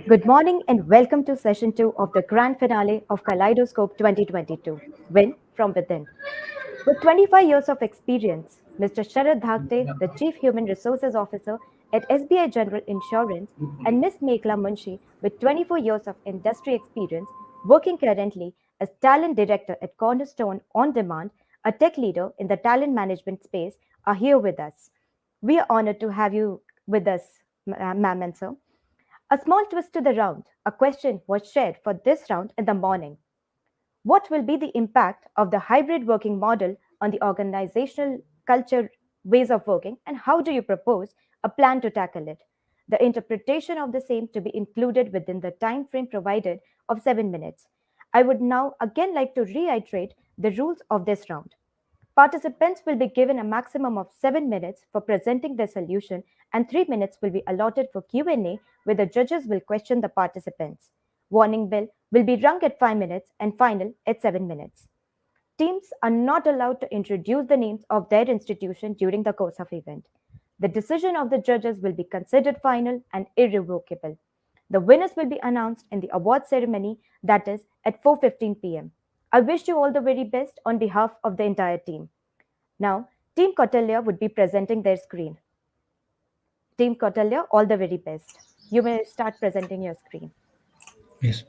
Good morning and welcome to session 2 of the grand finale of Kaleidoscope 2022 Win from Within. With 25 years of experience, Mr. Shadrach, the Chief Human Resources Officer at SBI General Insurance, and Ms. Meghla Munshi, with 24 years of industry experience, working currently as Talent Director at Cornerstone On Demand, a tech leader in the talent management space, are here with us. We are honored to have you with us, ma'am and sir. A small twist to the round. A question was shared for this round in the morning. What will be the impact of the hybrid working model on the organizational culture, ways of working, and how do you propose a plan to tackle it? The interpretation of the same to be included within the time frame provided of 7 minutes. I would now again like to reiterate the rules of this round. Participants will be given a maximum of 7 minutes for presenting their solution and 3 minutes will be allotted for Q&A where the judges will question the participants. Warning bell will be rung at 5 minutes and final at 7 minutes. Teams are not allowed to introduce the names of their institution during the course of event. The decision of the judges will be considered final and irrevocable. The winners will be announced in the award ceremony, that is at 4:15 p.m. I wish you all the very best on behalf of the entire team. Now, Team Kautilya would be presenting their screen. Team Kautilya, all the very best. You may start presenting your screen. Yes.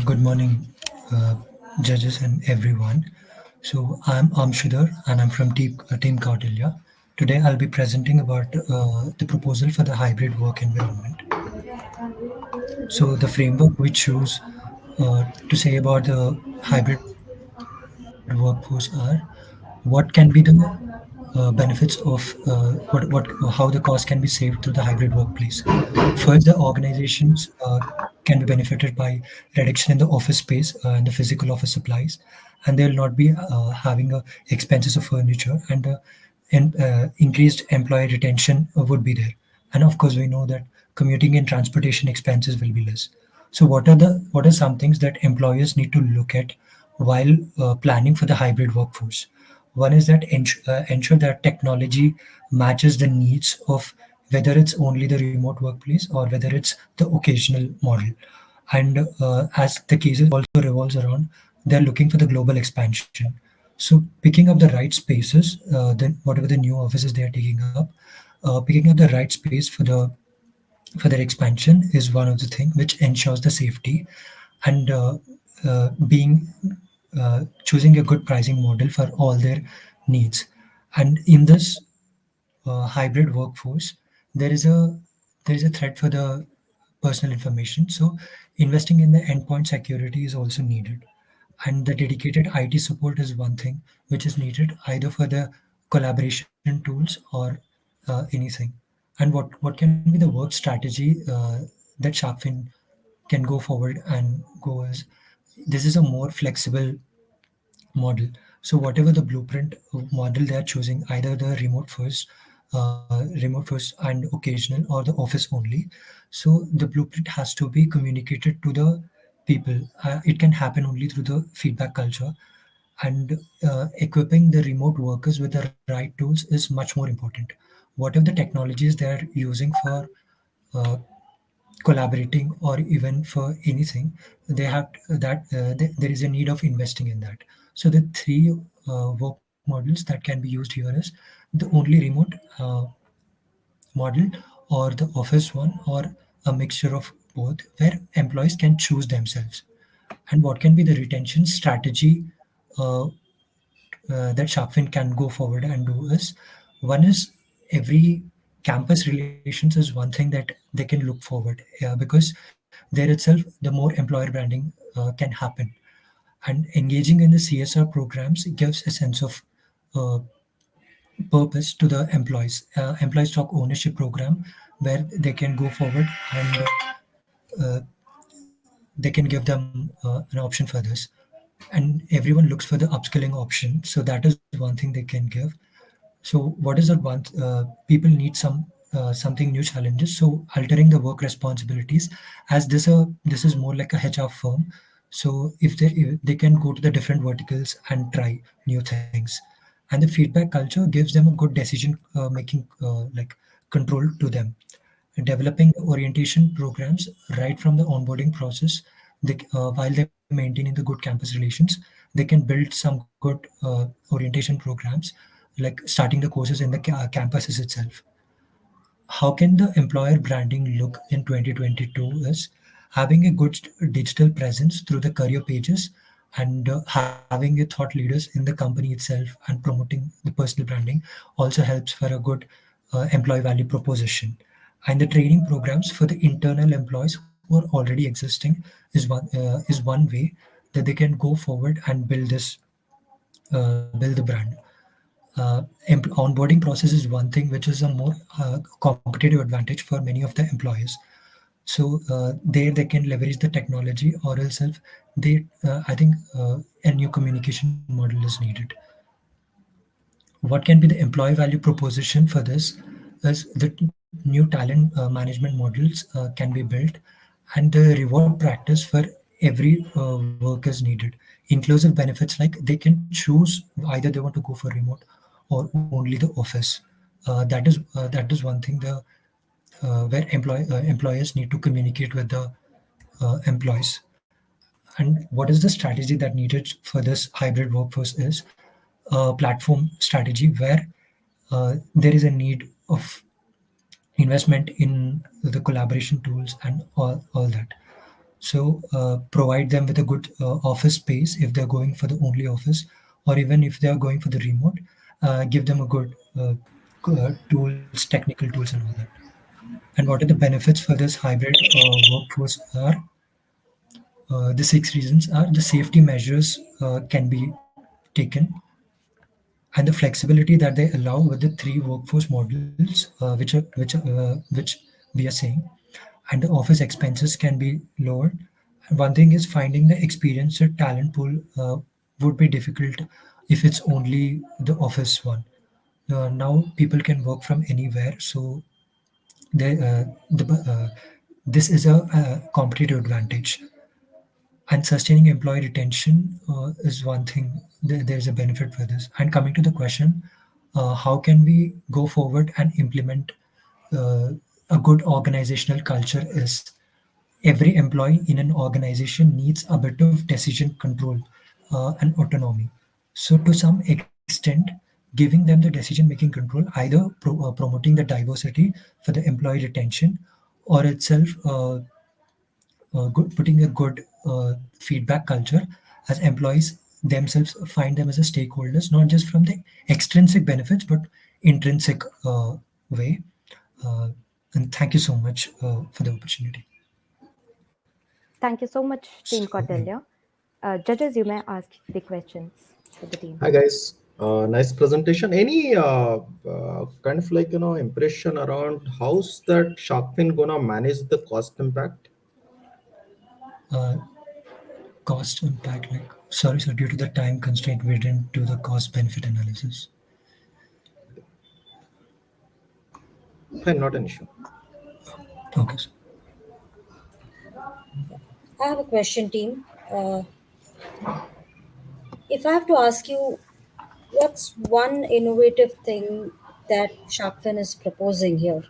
Good morning, judges and everyone. So I'm Amshudhar and I'm from Team Kautilya. Today I'll be presenting about the proposal for the hybrid work environment. So the framework we choose to say about the hybrid workforce are what can be the benefits of how the cost can be saved through the hybrid workplace. First, the organizations can be benefited by reduction in the office space and the physical office supplies, and they'll not be having expenses of furniture and increased employee retention would be there. And of course, we know that commuting and transportation expenses will be less. So, what are some things that employers need to look at while planning for the hybrid workforce? One is that ensure that technology matches the needs of whether it's only the remote workplace or whether it's the occasional model. And as the cases also revolves around, they're looking for the global expansion. So picking up the right spaces, then whatever the new offices they are taking up, picking up the right space for their expansion is one of the things which ensures the safety and being choosing a good pricing model for all their needs. And in this hybrid workforce, there is a there is a threat for the personal information. So investing in the endpoint security is also needed, and the dedicated IT support is one thing which is needed either for the collaboration tools or anything. And what can be the work strategy that Sharkfin can go forward and go as this is a more flexible model. So whatever the blueprint model they are choosing, either the remote first and occasional or the office only. So the blueprint has to be communicated to the people. It can happen only through the feedback culture, and equipping the remote workers with the right tools is much more important. Whatever the technologies they are using for uh, collaborating or even for anything, they have there is a need of investing in that. So the three work models that can be used here is the only remote model or the office one or a mixture of both where employees can choose themselves. And what can be the retention strategy uh, that Sharkfin can go forward and do is one is every campus relations is one thing that they can look forward, because there itself the more employer branding can happen. And engaging in the CSR programs gives a sense of uh, purpose to the employees. Employee stock ownership program where they can go forward and they can give them an option for this. And everyone looks for the upskilling option. So that is one thing they can give. So what is that one? People need something new challenges. So altering the work responsibilities, as this is more like a HR firm. So if they can go to the different verticals and try new things, and the feedback culture gives them a good decision making control to them. Developing orientation programs right from the onboarding process, while they're maintaining the good campus relations, they can build some good orientation programs, like starting the courses in the campuses itself. How can the employer branding look in 2022 is having a good digital presence through the career pages, and having a thought leaders in the company itself and promoting the personal branding also helps for a good employee value proposition. And the training programs for the internal employees who are already existing is one way that they can go forward and build the brand. Onboarding process is one thing which is a more competitive advantage for many of the employers. So there they can leverage the technology, or else if I think a new communication model is needed. What can be the employee value proposition for this is the new talent management models can be built, and the reward practice for every work is needed. Inclusive benefits, like they can choose either they want to go for remote or only the office. That is one thing the where employers need to communicate with the employees. And what is the strategy that needed for this hybrid workforce is a platform strategy where there is a need of investment in the collaboration tools and all that. So provide them with a good office space if they're going for the only office, or even if they are going for the remote, give them a good tools, technical tools and all that. And what are the benefits for this hybrid workforce are, the six reasons are: the safety measures can be taken, and the flexibility that they allow with the three workforce models, which we are saying, and the office expenses can be lowered. One thing is finding the experienced talent pool would be difficult if it's only the office one. Now people can work from anywhere, so this is a competitive advantage. And sustaining employee retention is one thing. There's a benefit for this. And coming to the question, how can we go forward and implement uh, a good organizational culture is every employee in an organization needs a bit of decision control and autonomy. So to some extent, giving them the decision making control, either promoting the diversity for the employee retention, or itself putting a good feedback culture, as employees themselves find them as a stakeholders, not just from the extrinsic benefits but intrinsic way. uh, and thank you so much for the opportunity. Thank you so much, Team So Cordelia. Judges, you may ask the questions to the team. Hi guys, nice presentation. Any kind of like impression around how's that Sharkfin gonna manage the cost impact? uh, cost impact, like, sorry sir, due to the time constraint we didn't do the cost benefit analysis. Fine, not an issue. Okay sir. I have a question, team. If I have to ask you, what's one innovative thing that Sharkfin is proposing here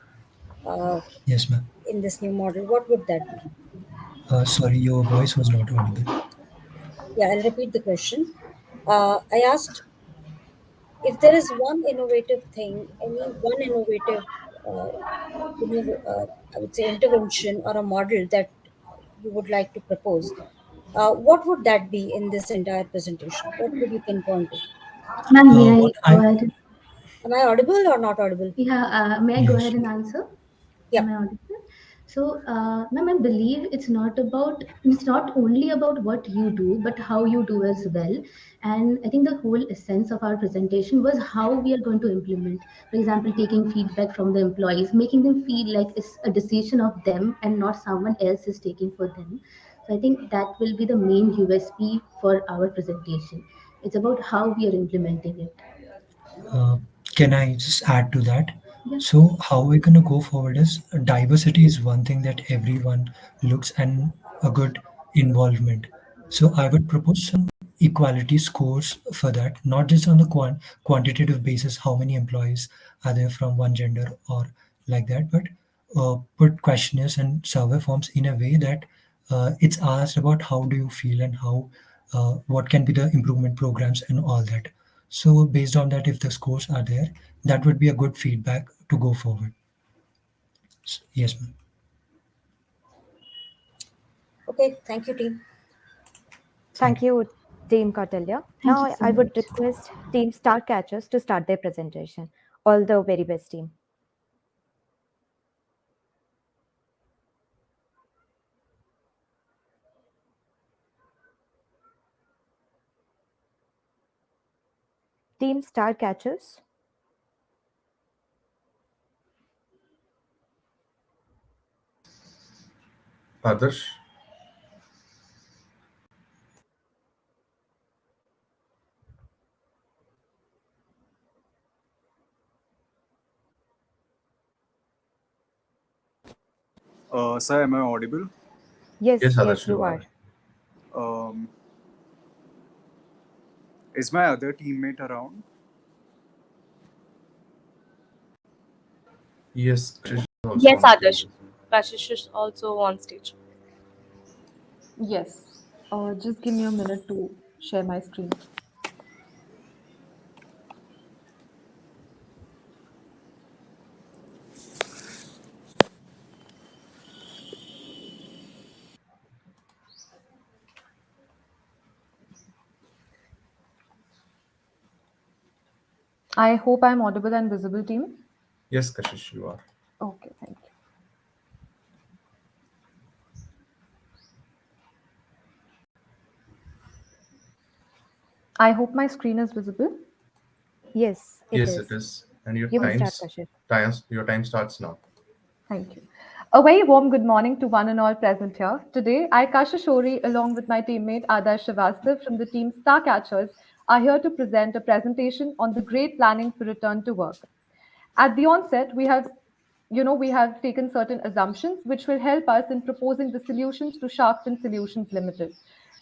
uh, Yes ma'am. in this new model? What would that be? Sorry, your voice was not audible. Yeah, I'll repeat the question. I asked if there is one innovative thing, any one innovative, uh, I would say, intervention or a model that you would like to propose. What would that be in this entire presentation? What would you pinpoint to? Ma'am, may I What go I ahead? Am I audible or not audible? Yeah, may I go Yes. ahead and answer? Yeah. Am I audible? So, ma'am, I believe it's not only about what you do, but how you do as well. And I think the whole essence of our presentation was how we are going to implement. For example, taking feedback from the employees, making them feel like it's a decision of them and not someone else is taking for them. So I think that will be the main USP for our presentation. It's about how we are implementing it. Uh, Can I just add to that? Yeah. So how we're gonna go forward is diversity is one thing that everyone looks and a good involvement. So I would propose some equality scores for that, not just on the quantitative basis, how many employees are there from one gender or like that, but put questionnaires and survey forms in a way that it's asked about how do you feel and how what can be the improvement programs and all that. So based on that, if the scores are there, that would be a good feedback to go forward. Yes, ma'am. Okay, thank you, team. Thank Thank you. you, Team Kautilya. Thank you Now so I would much. request Team Star Catchers to start their presentation. All the very best, team. Team Star Catchers. Others? Sir, am I audible? Yes, Yes, yes, others you you are. are. Um, is my other teammate around? Yes, Krish is also Yes, on stage. Adarsh. Kashish is also on stage. Yes. Just give me a minute to share my screen. I hope I'm audible and visible, team. Yes, Kashish, you are. Okay, thank you. I hope my screen is visible. Yes, it Yes, it is. is. And your You may start, times Kashif. times your time starts now. Thank you. A very warm good morning to one and all present here. Today, I, Kasha Shori, along with my teammate Adarsh Srivastav from the team Star Catchers, are here to present a presentation on the great planning for return to work. At the onset, we have taken certain assumptions which will help us in proposing the solutions to Shark Fin Solutions Limited.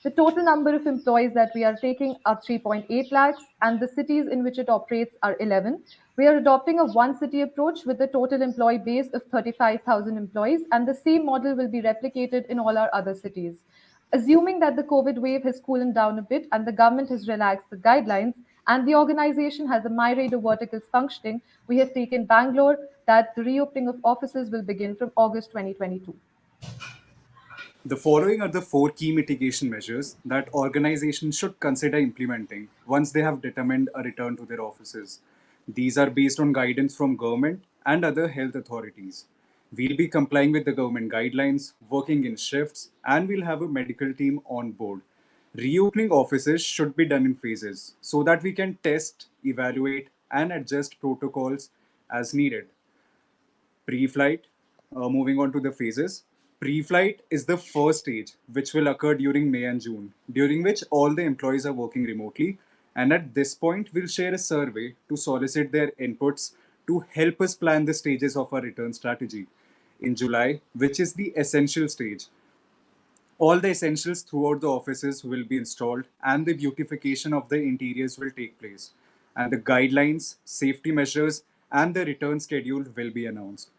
The total number of employees that we are taking are 3.8 lakhs, and the cities in which it operates are 11. We are adopting a one city approach with a total employee base of 35,000 employees, and the same model will be replicated in all our other cities. Assuming that the COVID wave has cooled down a bit and the government has relaxed the guidelines and the organization has a myriad of verticals functioning, we have taken Bangalore that the reopening of offices will begin from August 2022. The following are the four key mitigation measures that organizations should consider implementing once they have determined a return to their offices. These are based on guidance from government and other health authorities. We'll be complying with the government guidelines, working in shifts, and we'll have a medical team on board. Reopening offices should be done in phases so that we can test, evaluate, and adjust protocols as needed. Pre-flight, moving on to the phases. Pre-flight is the first stage, which will occur during May and June, during which all the employees are working remotely. And at this point, we'll share a survey to solicit their inputs to help us plan the stages of our return strategy. In July, which is the essential stage, all the essentials throughout the offices will be installed and the beautification of the interiors will take place. And the guidelines, safety measures, and the return schedule will be announced.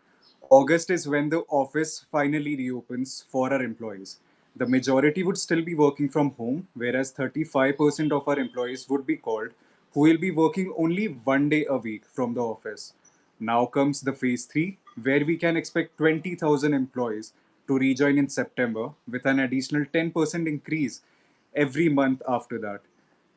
August is when the office finally reopens for our employees. The majority would still be working from home, whereas 35% of our employees would be called, who will be working only one day a week from the office. Now comes the phase 3, where we can expect 20,000 employees to rejoin in September with an additional 10% increase every month after that.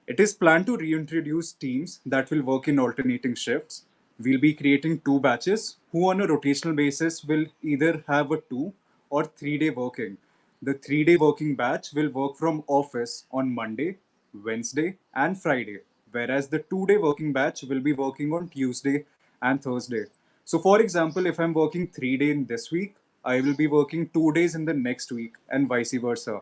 It is planned to reintroduce teams that will work in alternating shifts. We'll be creating two batches who, on a rotational basis, will either have a 2 or 3 day working. The 3 day working batch will work from office on Monday, Wednesday, and Friday, whereas the 2 day working batch will be working on Tuesday and Thursday. So, for example, if I'm working 3 days in this week, I will be working 2 days in the next week, and vice versa.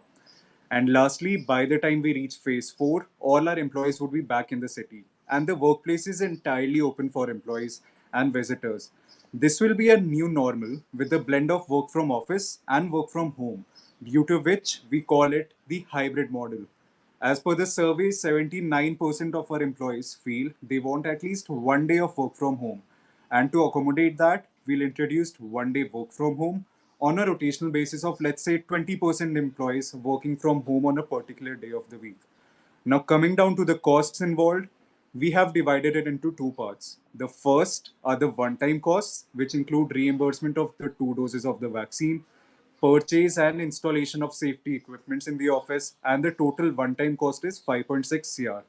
And lastly, by the time we reach phase 4, all our employees would be back in the city. and the workplace is entirely open for employees and visitors. This will be a new normal with a blend of work from office and work from home, due to which we call it the hybrid model. As per the survey, 79% of our employees feel they want at least one day of work from home. And to accommodate that, we'll introduce one day work from home on a rotational basis of, let's say, 20% employees working from home on a particular day of the week. Now, coming down to the costs involved, we have divided it into two parts. The first are the one time costs, which include reimbursement of the two doses of the vaccine, purchase and installation of safety equipments in the office, and the total one time cost is 5.6 CR.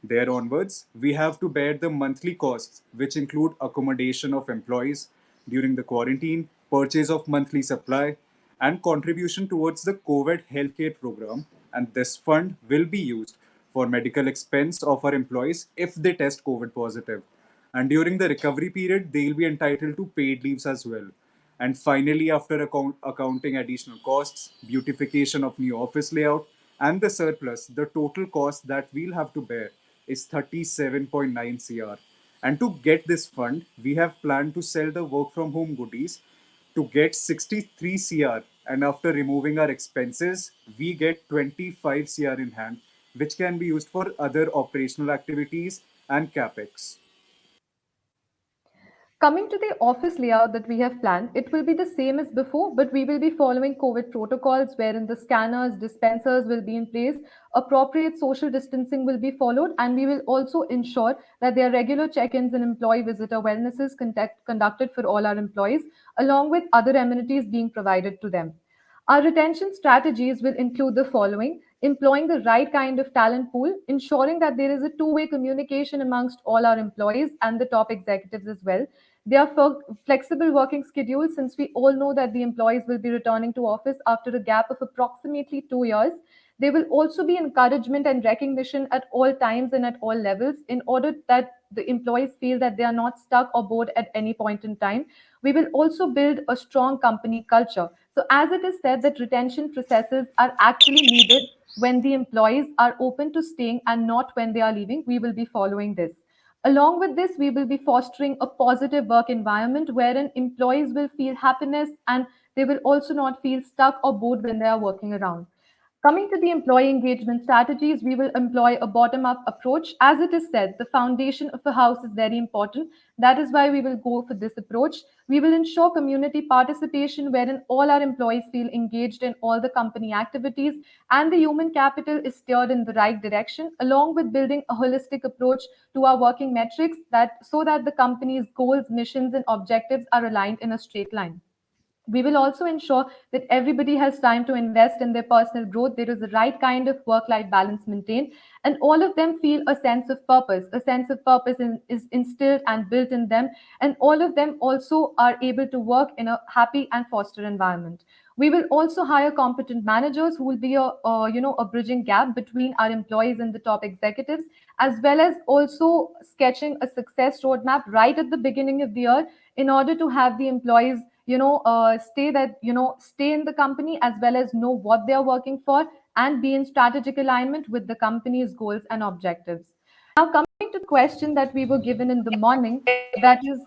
There onwards, we have to bear the monthly costs, which include accommodation of employees during the quarantine, purchase of monthly supply, and contribution towards the COVID healthcare program. And this fund will be used for medical expense of our employees if they test COVID positive. And during the recovery period, they'll be entitled to paid leaves as well. And finally, after accounting additional costs, beautification of new office layout, and the surplus, the total cost that we'll have to bear is 37.9 CR. And to get this fund, we have planned to sell the work from home goodies to get 63 CR. And after removing our expenses, we get 25 CR in hand, which can be used for other operational activities and capex. Coming to the office layout that we have planned, it will be the same as before, but we will be following COVID protocols wherein the scanners, dispensers will be in place, appropriate social distancing will be followed, and we will also ensure that there are regular check ins and employee visitor wellnesses conducted for all our employees, along with other amenities being provided to them. Our retention strategies will include the following: employing the right kind of talent pool, ensuring that there is a two-way communication amongst all our employees and the top executives as well. There are flexible working schedules, since we all know that the employees will be returning to office after a gap of approximately 2 years. There will also be encouragement and recognition at all times and at all levels, in order that the employees feel that they are not stuck or bored at any point in time. We will also build a strong company culture. So, as it is said that retention processes are actually needed when the employees are open to staying and not when they are leaving, we will be following this. Along with this, we will be fostering a positive work environment wherein employees will feel happiness and they will also not feel stuck or bored when they are working around. Coming to the employee engagement strategies, we will employ a bottom up approach. As it is said, the foundation of a house is very important. That is why we will go for this approach. We will ensure community participation wherein all our employees feel engaged in all the company activities and the human capital is steered in the right direction, along with building a holistic approach to our working metrics, that so that the company's goals, missions, and objectives are aligned in a straight line. We will also ensure that everybody has time to invest in their personal growth. There is the right kind of work life balance maintained, and all of them feel a sense of purpose. A sense of purpose is instilled and built in them, and all of them also are able to work in a happy and foster environment. We will also hire competent managers who will be a bridging gap between our employees and the top executives, as well as also sketching a success roadmap right at the beginning of the year, in order to have the employees stay in the company, as well as know what they are working for and be in strategic alignment with the company's goals and objectives. Now, coming to the question that we were given in the morning, that is,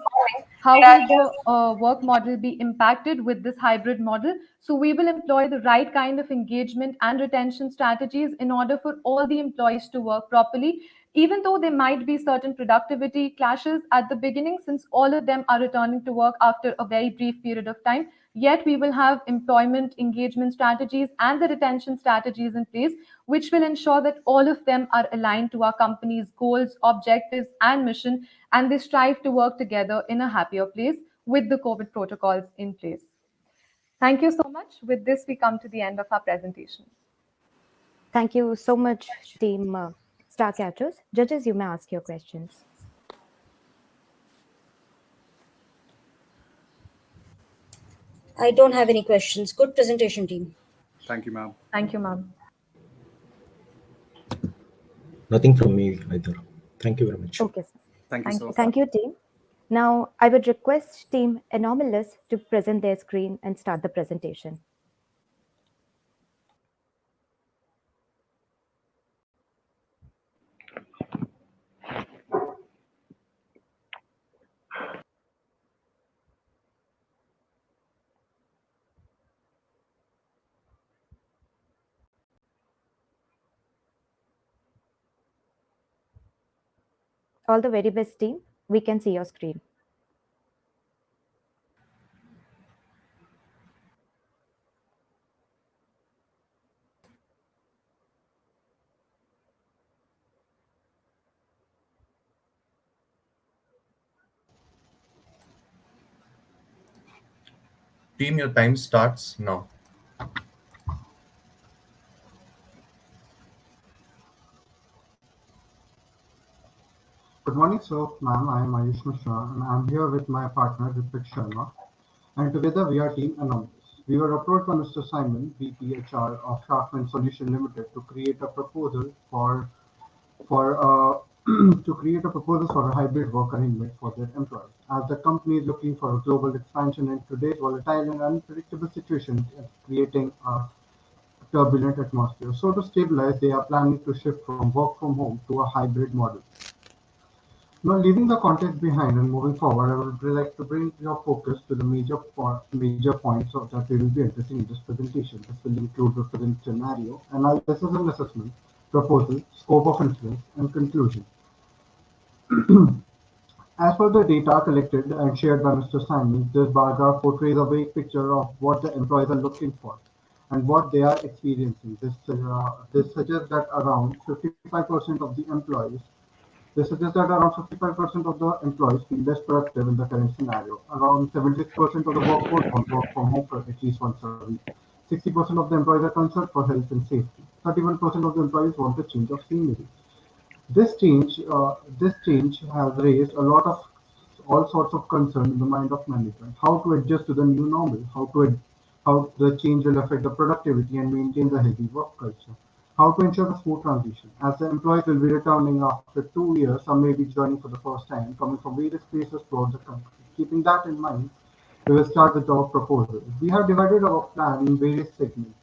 how will the work model be impacted with this hybrid model? So, we will employ the right kind of engagement and retention strategies in order for all the employees to work properly, even though there might be certain productivity clashes at the beginning, since all of them are returning to work after a very brief period of time. Yet, we will have employment engagement strategies and the retention strategies in place, which will ensure that all of them are aligned to our company's goals, objectives, and mission, and they strive to work together in a happier place with the COVID protocols in place. Thank you so much. With this, we come to the end of our presentation. Thank you so much, team Starcatchers. Judges, you may ask your questions. I don't have any questions. Good presentation, team. Thank you, ma'am. Thank you, ma'am. Nothing from me either. Thank you very much. Okay, sir. Thank you, sir. Thank you, team. Now, I would request team Anomalous to present their screen and start the presentation. All the very best, team. We can see your screen. Team, your time starts now. Good morning, sir. Ma'am, I am Ayush Mishra and I am here with my partner Ritik Sharma. And together we are Team Anonymous. We were approached by Mr. Simon, VP HR of Sharkman Solution Limited, to create a proposal for to create a proposal for a hybrid work arrangement for their employees. As the company is looking for a global expansion in today's volatile and unpredictable situation, creating a turbulent atmosphere. So to stabilize, they are planning to shift from work from home to a hybrid model. Now, leaving the context behind and moving forward, I would like to bring your focus to the major points that we will be addressing in this presentation. This will include the present scenario, analysis and assessment, proposal, scope of influence, and conclusion. As per the data collected and shared by Mr. Simon, this bar graph portrays a vague picture of what the employees are looking for and what they are experiencing. This suggests that around 55% of the employees This suggests that around 55% of the employees feel less productive in the current scenario. Around 76% of the workforce want work from home for at least once a week. 60% of the employees are concerned for health and safety. 31% of the employees want a change of scenery. This change has raised a lot of all sorts of concern in the mind of management. How to adjust to the new normal? How the change will affect the productivity and maintain the healthy work culture? How to ensure a smooth transition? As the employees will be returning after 2 years, some may be joining for the first time, coming from various places throughout the country. Keeping that in mind, we will start with our proposal. We have divided our plan in various segments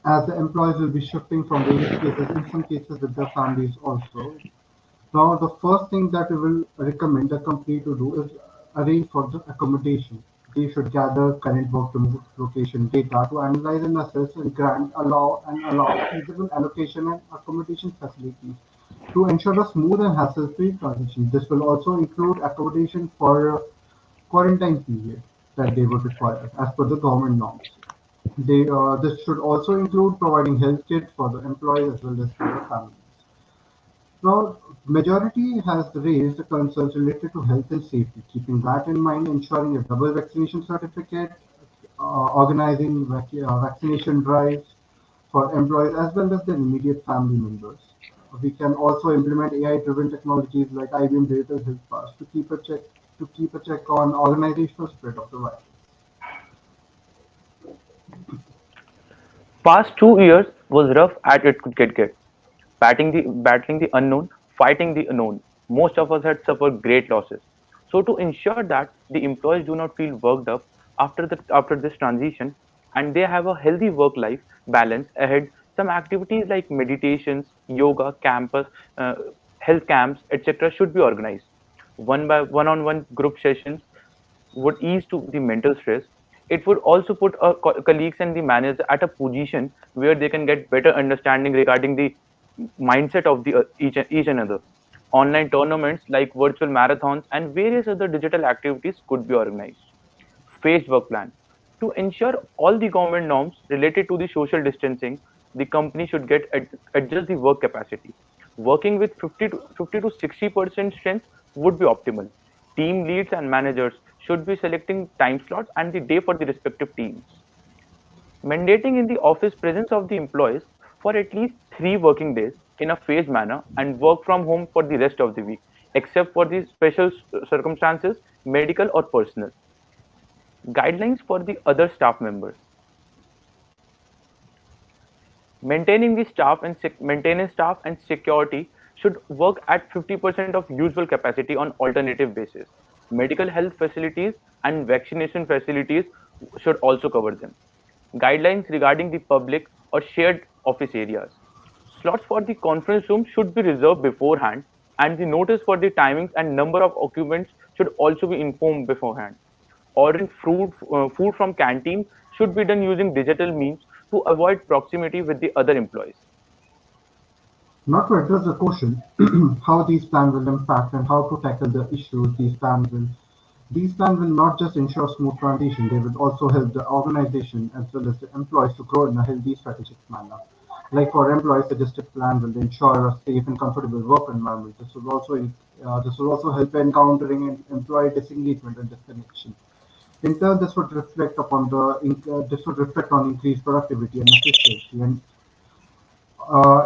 as the employees will be shifting from various places, in some cases with their families also. Now, the first thing that we will recommend the company to do is arrange for the accommodation. They should gather current work remote location data to analyze and assess and grant, allow feasible allocation and accommodation facilities to ensure a smooth and hassle-free transition. This will also include accommodation for quarantine period that they would require as per the government norms. This should also include providing health kits for the employees as well as for the families. Now, majority has raised concerns related to health and safety. Keeping that in mind, ensuring a double vaccination certificate, organizing vaccination drives for employees as well as their immediate family members. We can also implement AI-driven technologies like IBM Digital Health Pass to keep a check on organizational spread of the virus. Past 2 years was rough as it could get. Battling the unknown, fighting the unknown. Most of us had suffered great losses. So to ensure that the employees do not feel worked up after this transition and they have a healthy work-life balance ahead, some activities like meditations, yoga, campus, uh, health camps, etc. should be organized. One-on-one group sessions would ease to the mental stress. It would also put colleagues and the managers at a position where they can get better understanding regarding the mindset of the each another. Online tournaments like virtual marathons and various other digital activities could be organized. Phased work plan. To ensure all the government norms related to the social distancing, the company should adjust the work capacity. Working with 50 to 60% strength would be optimal. Team leads and managers should be selecting time slots and the day for the respective teams. Mandating in the office presence of the employees for at least 3 working days in a phased manner and work from home for the rest of the week, except for the special circumstances, medical or personal. Guidelines for the other staff members. Maintaining the staff and maintenance staff and security should work at 50% of usual capacity on alternative basis. Medical health facilities and vaccination facilities should also cover them. Guidelines regarding the public or shared office areas. Slots for the conference room should be reserved beforehand, and the notice for the timings and number of occupants should also be informed beforehand. Ordering food from canteen should be done using digital means to avoid proximity with the other employees. Not to address the question how these plans will impact and how to tackle the issues these plans will not just ensure smooth transition, they will also help the organization as well as the employees to grow in a healthy strategic manner. Like for employees, suggested plan will ensure a safe and comfortable work environment. This will also help in countering employee disengagement and disconnection. In turn, this would reflect on increased productivity and efficiency. And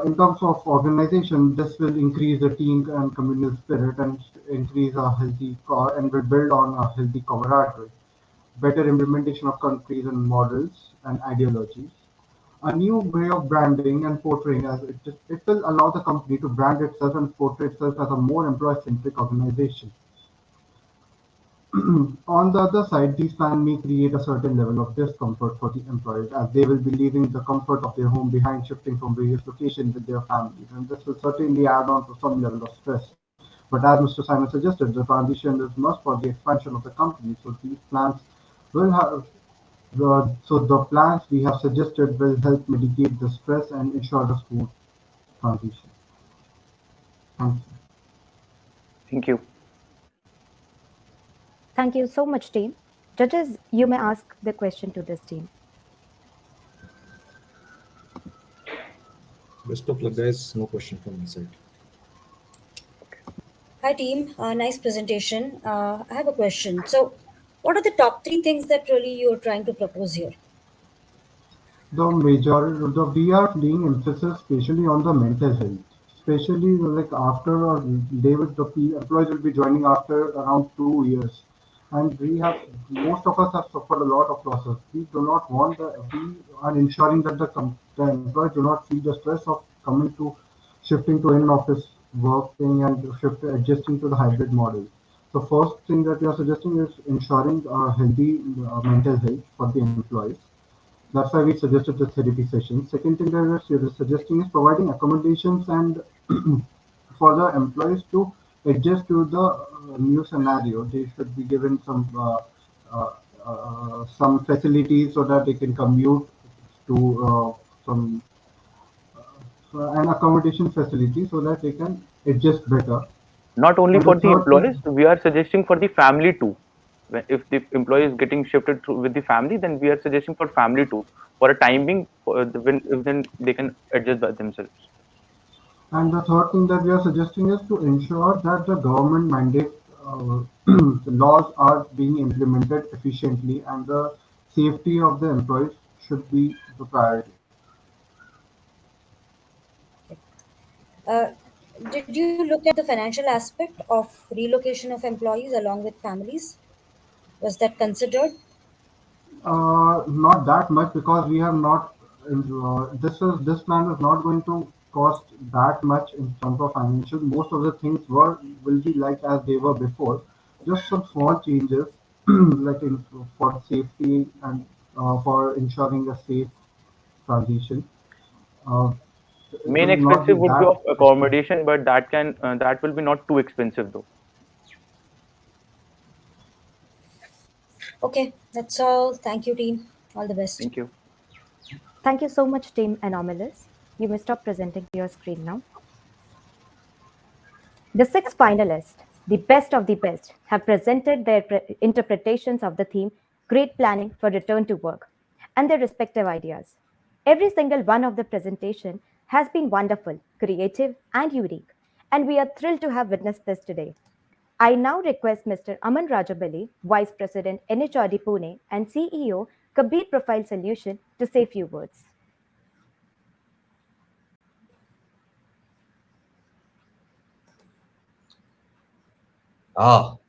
in terms of organization, this will increase the team and communal spirit and increase a and will build on a healthy camaraderie, better implementation of countries and models and ideologies, a new way of branding and portraying it will allow the company to brand itself and portray itself as a more employee-centric organization. On the other side, these plans may create a certain level of discomfort for the employees as they will be leaving the comfort of their home behind, shifting from various locations with their families, and this will certainly add on to some level of stress. But as Mr. Simon suggested, the transition is must for the expansion of the company, so the plans we have suggested will help mitigate the stress and ensure a smooth transition. Thank you. Thank you. Thank you so much, team. Judges, you may ask the question to this team. Best of luck, guys. No question from my side. Hi, team. Nice presentation. I have a question. So, what are the top three things that really you're trying to propose here? We are laying emphasis especially on the mental health, especially like after or the employees will be joining after around 2 years, and we have most of us have suffered a lot of losses. We are ensuring that the employees do not feel the stress of shifting to in-office working and adjusting to the hybrid model. So first thing that we are suggesting is ensuring a healthy mental health for the employees. That's why we suggested the therapy session. Second thing that we're suggesting is providing accommodations and for the employees to adjust to the new scenario. They should be given some facilities so that they can commute to some an accommodation facility so that they can adjust better. Not only And the for the third thing, employees, we are suggesting for the family too. If the employee is getting shifted through with the family, then we are suggesting for family too, for a time being, then they can adjust by themselves. thing that we are suggesting is to ensure that the government mandate the laws are being implemented efficiently and the safety of the employees should be the priority. Uh, did you look at the financial aspect of relocation of employees along with families? Was that considered? Not that much because we have not. This plan is not going to cost that much in terms of financial. Most of the things will be like as they were before. Just some small changes, for safety and for ensuring a safe transition. Uh, it Main will not be expensive would be that of expensive. accommodation, but that will be not too expensive though. Okay, that's all. Thank you, team. All the best. Thank you. Thank you so much, team Anomalous. You may stop presenting your screen now. The six finalists, the best of the best, have presented their interpretations of the theme Great Planning for Return to Work and their respective ideas. Every single one of the presentation has been wonderful, creative, and unique, and we are thrilled to have witnessed this today. I now request Mr. Aman Rajabali, Vice President NHRD Pune and CEO Kabir Profile Solution to say a few words.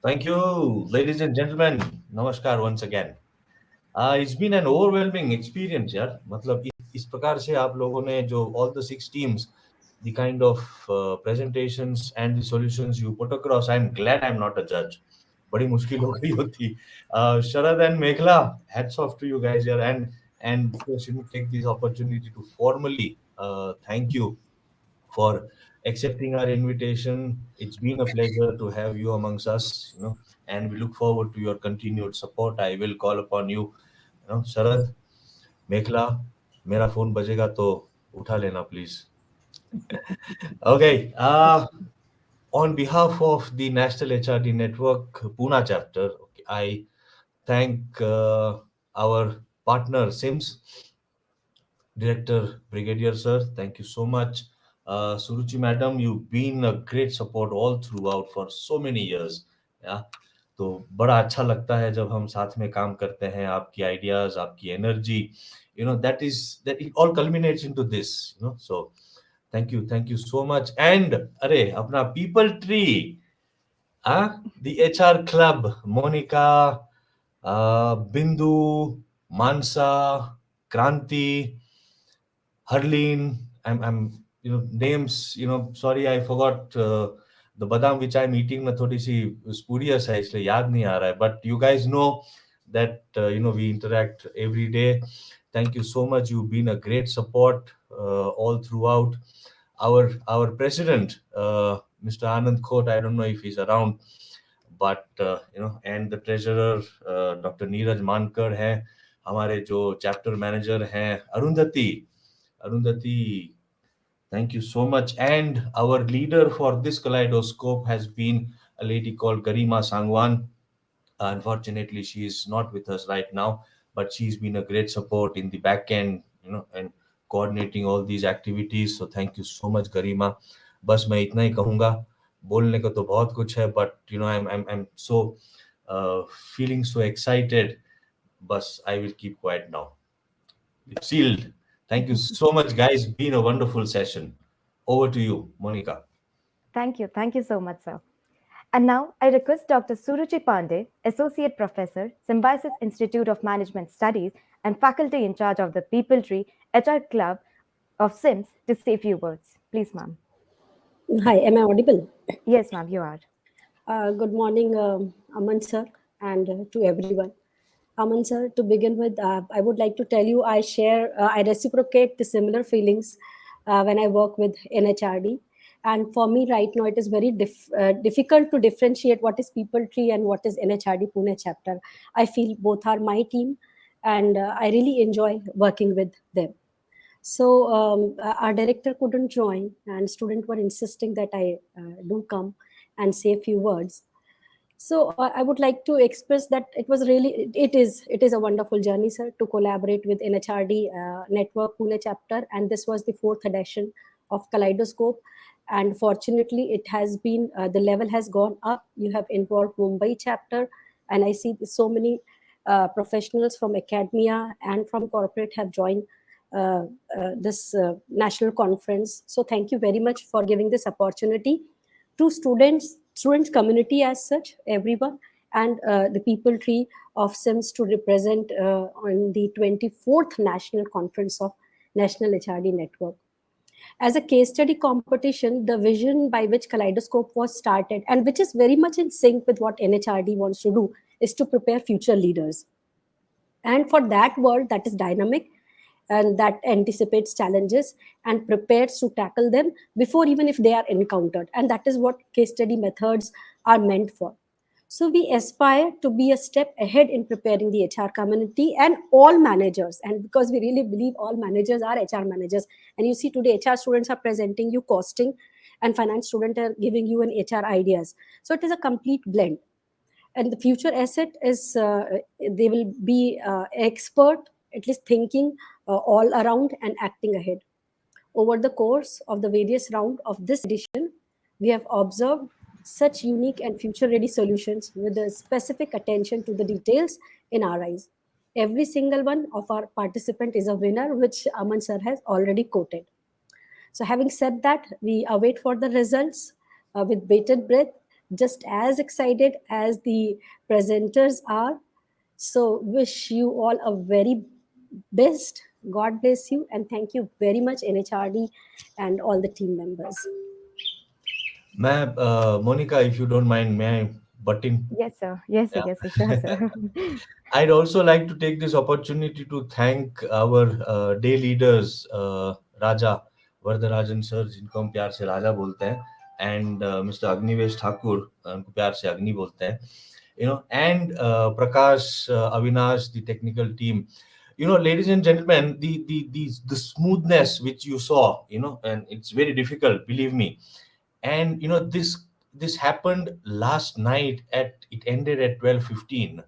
Thank you, ladies and gentlemen. Namaskar once again. It's been an overwhelming experience यार मतलब इस प्रकार से आप लोगों ने जो all the six teams the kind of presentations and the solutions you put across, I'm glad I'm not a judge. बड़ी मुश्किल हो गई होती. Sharad and Meghla, hats off to you guys here, and first, take this opportunity to formally thank you for accepting our invitation. It's been a pleasure to have you amongst us, and we look forward to your continued support. I will call upon you, Sharad, Mekhla, मेरा phone बजेगा तो उठा लेना please. Okay. On behalf of the National HRD Network Pune chapter, okay, I thank our partner SIMS Director Brigadier Sir. Thank you so much. Suruchi Madam, you've been a great support all throughout for so many years. Yeah. तो बड़ा अच्छा लगता है जब हम साथ में काम करते हैं, आपकी आइडियाज, आपकी energy, that it all culminates into this, so thank you so much. And अरे अपना people tree, the HR club, Monica, Bindu, Mansa, Kranti, Harleen, names, sorry, I forgot the badam which I'm eating में थोड़ी सी spurious है इसलिए याद नहीं आ रहा है, but you guys know that we interact every day. Thank you so much. You've been a great support all throughout. Our president, Mr. Anand Khote, I don't know if he's around, but and the treasurer, Dr. Neeraj Mankar हैं, हमारे जो chapter manager हैं, Arundhati, thank you so much. And our leader for this kaleidoscope has been a lady called Garima Sangwan. Unfortunately, she is not with us right now, but she's been a great support in the back end, and coordinating all these activities. So thank you so much, Garima. बस मैं इतना ही कहूँगा, बोलने को तो बहुत कुछ है, but I'm so feeling so excited. बस I will keep quiet now. Sealed. Thank you so much, guys. Been a wonderful session. Over to you, Monica. Thank you. Thank you so much, sir. And now I request Dr. Suruchi Pande, Associate Professor, Symbiosis Institute of Management Studies and faculty in charge of the People Tree HR Club of SIMS, to say a few words. Please, ma'am. Hi, am I audible? Yes, ma'am, you are. Good morning, Aman sir, and to everyone. Aman sir, to begin with, I would like to tell you I reciprocate the similar feelings when I work with NHRD. And for me right now, it is very difficult to differentiate what is People Tree and what is NHRD Pune chapter. I feel both are my team, and I really enjoy working with them. So our director couldn't join, and students were insisting that I do come and say a few words. So I would like to express that it is a wonderful journey, sir, to collaborate with NHRD Network Pune chapter, and this was the fourth edition of Kaleidoscope. And fortunately, it has been the level has gone up. You have involved Mumbai chapter, and I see so many professionals from academia and from corporate have joined this national conference. So thank you very much for giving this opportunity to students community as such, everyone, and the People Tree of SIMS to represent on the 24th National Conference of National HRD Network. As a case study competition, the vision by which Kaleidoscope was started, and which is very much in sync with what NHRD wants to do, is to prepare future leaders. And for that world that is dynamic and that anticipates challenges and prepares to tackle them before even if they are encountered. And that is what case study methods are meant for. So we aspire to be a step ahead in preparing the HR community and all managers. And because we really believe all managers are HR managers. And you see today HR students are presenting you costing and finance students are giving you an HR ideas. So it is a complete blend. And the future asset is they will be expert, at least thinking all around and acting ahead. Over the course of the various round of this edition, we have observed such unique and future-ready solutions with a specific attention to the details in our eyes. Every single one of our participant is a winner, which Aman sir has already quoted. So having said that, we await for the results with bated breath, just as excited as the presenters are. So wish you all a very best. God bless you, and thank you very much, NHRD and all the team members. Ma'am, Monica, if you don't mind, may I butt in? Yes, sir. Yes, Yeah. yes, sure, sir. I'd also like to take this opportunity to thank our day leaders, Raja Vardarajan sir, जिनको हम प्यार से राजा बोलते हैं, and Mr. Agnivesh Thakur, उनको प्यार से अग्नि बोलते हैं, and Prakash, Avinash, the technical team. ladies and gentlemen, the smoothness which you saw, and it's very difficult, believe me. And this happened last night, it ended at 12:15.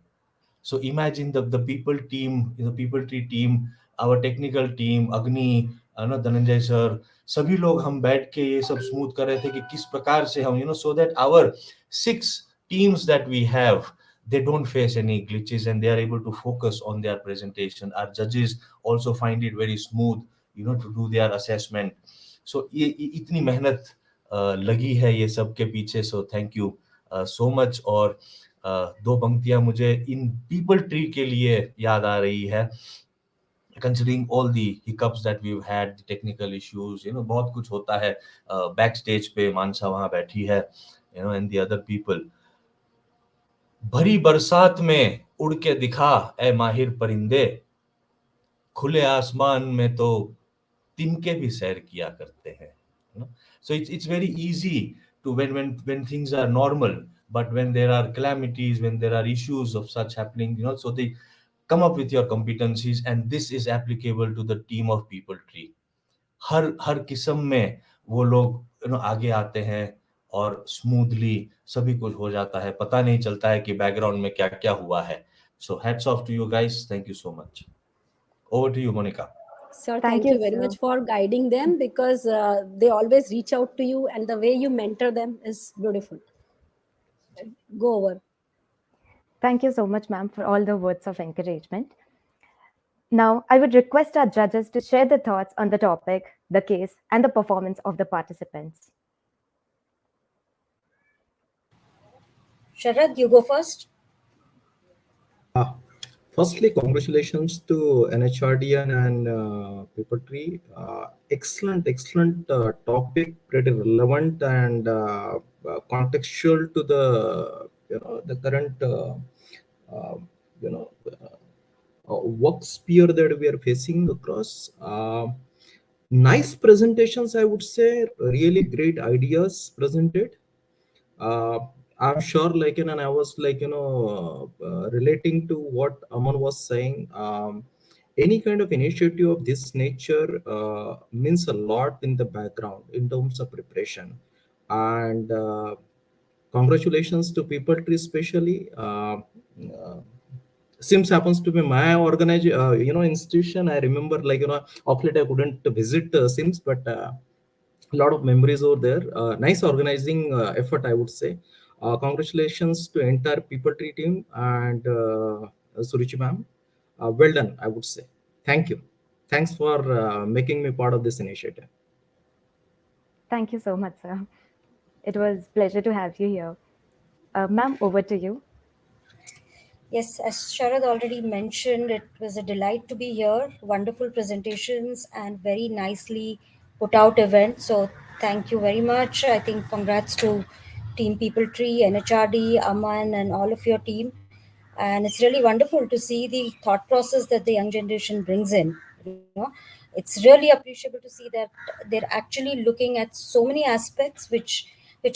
So imagine the people team, people tree team, our technical team, Agni, Dhananjay sir, सभी लोग हम बैठ के ये सब smooth कर रहे थे कि किस प्रकार से हम, so that our 6 teams that we have, they don't face any glitches and they are able to focus on their presentation. Our judges also find it very smooth, to do their assessment. So ये इतनी मेहनत लगी है ये सब के पीछे. So thank you so much. और दो पंक्तियां मुझे इन पीपल ट्री के लिए याद आ रही है, considering all the hiccups that we've had, the technical issues, बहुत कुछ होता है बैक स्टेज पे. मानसा वहां बैठी है, and the other people. भरी बरसात में उड़ के दिखा ए माहिर परिंदे, खुले आसमान में तो तिनके भी सैर किया करते हैं. So it's very easy to, when things are normal, but when there are calamities, when there are issues of such happening, so they come up with your competencies, and this is applicable to the team of people tree. हर किस्म में वो लोग आगे आते हैं और smoothly सभी कुछ हो जाता है, पता नहीं चलता है कि बैकग्राउंड में क्या क्या हुआ है. So hats off to you guys. Thank you so much. Over to you, Monica. Sir, Thank thank you, you very sir. much for guiding them, because they always reach out to you, and the way you mentor them is beautiful. Go over. Thank you so much, ma'am, for all the words of encouragement. Now, I would request our judges to share their thoughts on the topic, the case, and the performance of the participants. Shadrach, you go first. Firstly, congratulations to NHRDN and Paper Tree. Excellent topic, pretty relevant and contextual to the the current you know work sphere that we are facing across. Nice presentations, I would say. Really great ideas presented. uh, I'm sure, and I was relating to what Aman was saying. Any kind of initiative of this nature means a lot in the background in terms of preparation. And congratulations to People Tree, especially. Sims happens to be my institution. I remember, of late I couldn't visit Sims, but a lot of memories over there. Nice organizing effort, I would say. Congratulations to entire People Tree team and Suruchi ma'am. Well done, I would say. Thank you. Thanks for making me part of this initiative. Thank you so much, sir. It was a pleasure to have you here. Ma'am, over to you. Yes, as Sharad already mentioned, it was a delight to be here. Wonderful presentations and very nicely put out event. So thank you very much. I think congrats to Team People Tree, NHRD, Aman, and all of your team. And it's really wonderful to see the thought process that the young generation brings in. It's really appreciable to see that they're actually looking at so many aspects which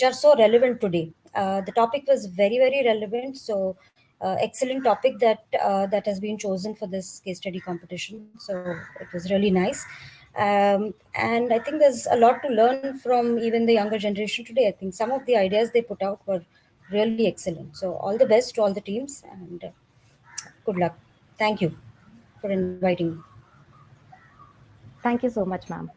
are so relevant today. The topic was very relevant. So excellent topic that has been chosen for this case study competition. So it was really nice. And I think there's a lot to learn from even the younger generation today. I think some of the ideas they put out were really excellent. So all the best to all the teams, and good luck. Thank you for inviting me. Thank you so much, ma'am.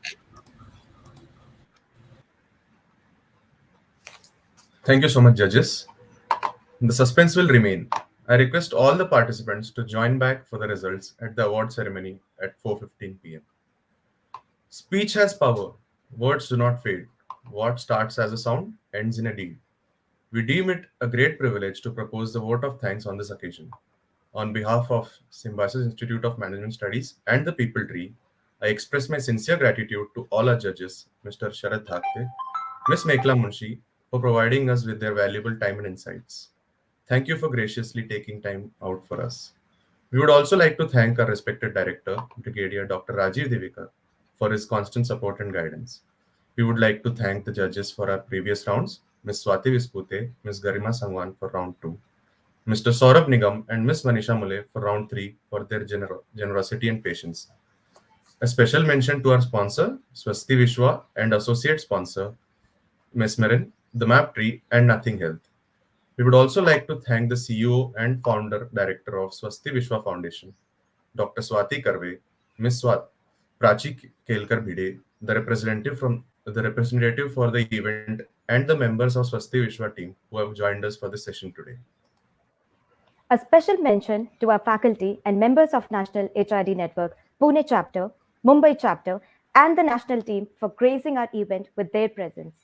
Thank you so much, judges. The suspense will remain. I request all the participants to join back for the results at the award ceremony at 4:15 p.m. Speech has power. Words do not fade. What starts as a sound ends in a deed. We deem it a great privilege to propose the vote of thanks on this occasion. On behalf of Symbiosis Institute of Management Studies and the People Tree, I express my sincere gratitude to all our judges, Mr. Sharad Thakte, Ms. Mekla Munshi, for providing us with their valuable time and insights. Thank you for graciously taking time out for us. We would also like to thank our respected director, Brigadier Dr. Rajiv Devika, for his constant support and guidance. We would like to thank the judges for our previous rounds, Ms. Swati Vispute, Ms. Garima Sangwan for round 2, Mr. Saurabh Nigam and Ms. Manisha Mule for round 3 for their generosity and patience. A special mention to our sponsor, Swasti Vishwa, and associate sponsor, Mesmerin, the Map Tree, and Nothing Health. We would also like to thank the CEO and founder director of Swasti Vishwa Foundation, Dr. Swati Karve, Ms. Prachi Kelkar Bhide, the representative for the event, and the members of Swasti Vishwa team who have joined us for this session today. A special mention to our faculty and members of National HRD Network, Pune chapter, Mumbai chapter, and the national team for gracing our event with their presence.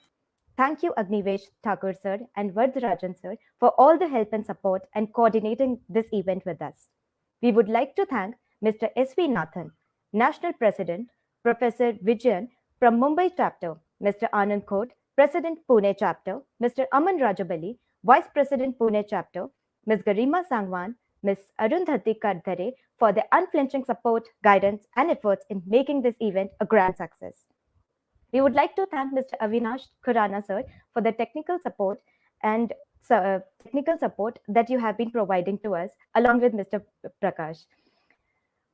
Thank you, Agnivesh Thakur sir and Vardharajan sir, for all the help and support and coordinating this event with us. We would like to thank Mr. S.V. Nathan, National President, Professor Vijayan from Mumbai chapter, Mr. Anand Khot, President Pune chapter, Mr. Aman Rajabali, Vice President Pune chapter, Ms. Garima Sangwan, Ms. Arundhati Kardhare for their unflinching support, guidance, and efforts in making this event a grand success. We would like to thank Mr. Avinash Khurana sir for the technical support and technical support that you have been providing to us along with Mr. Prakash.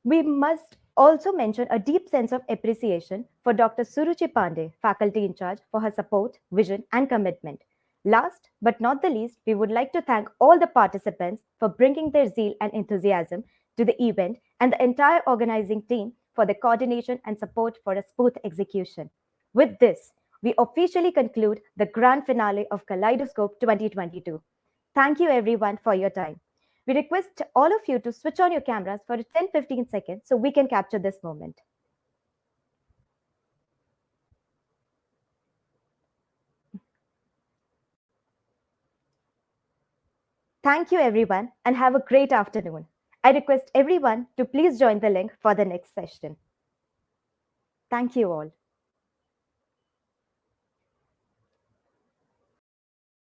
We must also mention a deep sense of appreciation for Dr. Suruchi Pande, faculty in charge, for her support, vision, and commitment. Last but not the least, we would like to thank all the participants for bringing their zeal and enthusiasm to the event and the entire organizing team for the coordination and support for a smooth execution. With this, we officially conclude the grand finale of Kaleidoscope 2022. Thank you everyone for your time. We request all of you to switch on your cameras for 10-15 seconds so we can capture this moment. Thank you everyone and have a great afternoon. I request everyone to please join the link for the next session. Thank you all.